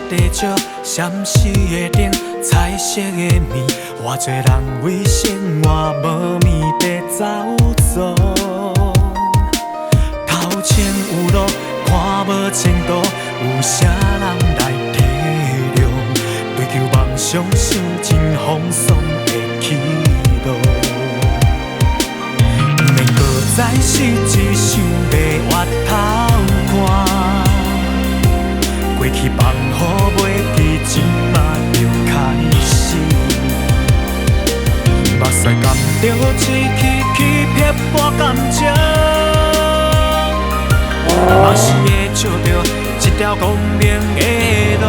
地石，闪烁的灯，彩色的面，偌多人为生活无眠地走走。头前有路，看无前途，有啥人来体谅？追求梦想，想尽风霜的起落。免搁再失志，想要回头看。过去放予袂记，今嘛就开始。目屎甘着一起起撇半感情，嘛是会照着一条光明的路。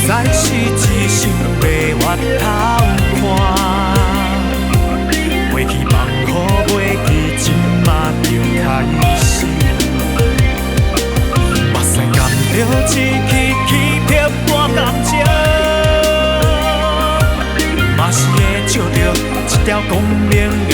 再是一想要回头看，过去放予袂记，今嘛就开始。目屎甘着一起起撇半感情，嘛是会照着一条光明的